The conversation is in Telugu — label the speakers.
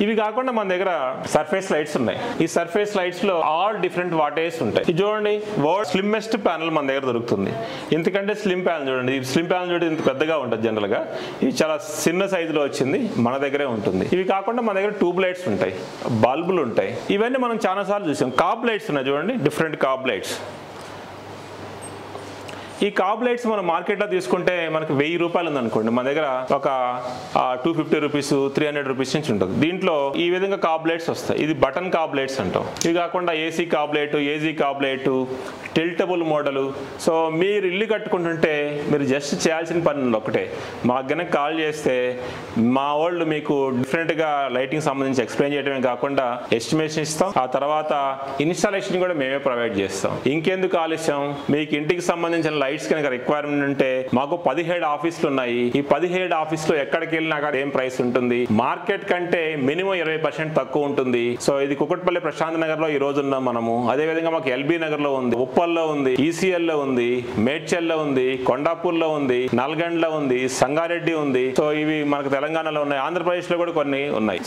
Speaker 1: ఇవి కాకుండా మన దగ్గర సర్ఫేస్ లైట్స్ ఉన్నాయి. ఈ సర్ఫేస్ లైట్స్ లో ఆల్ డిఫరెంట్ వాటేజ్ ఉంటాయి. ఇది చూడండి, వరల్డ్ స్లిమ్మెస్ట్ ప్యానల్ మన దగ్గర దొరుకుతుంది. ఎందుకంటే స్లిమ్ ప్యానల్ చూడండి, ఈ స్లిమ్ ప్యానల్ చూడండి ఇంత పెద్దగా ఉంటుంది. జనరల్ గా ఇది చాలా చిన్న సైజులో వచ్చింది, మన దగ్గరే ఉంటుంది. ఇవి కాకుండా మన దగ్గర ట్యూబ్ లైట్స్ ఉంటాయి, బల్బులు ఉంటాయి. ఇవన్నీ మనం చాలా సార్లు చూసాం. కాబ్ లైట్స్ ఉన్నాయి చూడండి, డిఫరెంట్ కాబ్ లైట్స్. ఈ కాబ్ లైట్స్ మనం మార్కెట్లో తీసుకుంటే మనకు 1000 రూపాయలు ఉందనుకోండి, మన దగ్గర ఒక 250 రూపీస్ 300 రూపీస్ నుంచి ఉంటుంది. దీంట్లో ఈ విధంగా కాబ్ లైట్స్ వస్తాయి. ఇది బటన్ కాబ్ లైట్స్ అంటాం. ఇవి కాకుండా AC cob light, AG cob light, tiltable model. So మీరు ఇల్లు కట్టుకుంటుంటే మీరు జస్ట్ చేయాల్సిన పని ఒకటే, మాకు గనక కాల్ చేస్తే మా వాళ్ళు మీకు డిఫరెంట్గా లైటింగ్ సంబంధించి ఎక్స్ప్లెయిన్ చేయడమే కాకుండా ఎస్టిమేషన్ ఇస్తాం. ఆ తర్వాత ఇన్స్టాలేషన్ కూడా మేమే ప్రొవైడ్ చేస్తాం. ఇంకెందుకు ఆలస్యం, మీకు ఇంటికి సంబంధించిన లైట్స్ కనుక రిక్వైర్మెంట్ ఉంటే మాకు 17 ఆఫీసులు ఉన్నాయి. ఈ 17 ఆఫీసులో ఎక్కడికి వెళ్ళినా అక్కడ ఏం ప్రైస్ ఉంటుంది, మార్కెట్ కంటే మినిమం 20% తక్కువ ఉంటుంది. సో ఇది కుకట్పల్లి ప్రశాంత్ నగర్ లో ఈ రోజు ఉన్నాం మనము. అదే విధంగా మాకు ఎల్బీ నగర్ లో ఉంది, ఉప్పల్లో ఉంది, ఈసీఎల్ లో ఉంది, మేడ్చల్ లో ఉంది, కొండాపూర్ లో ఉంది, నల్గొండ లో ఉంది, సంగారెడ్డి ఉంది. సో ఇవి మనకు తెలంగాణలో ఉన్నాయి, ఆంధ్రప్రదేశ్ లో కూడా కొన్ని ఉన్నాయి.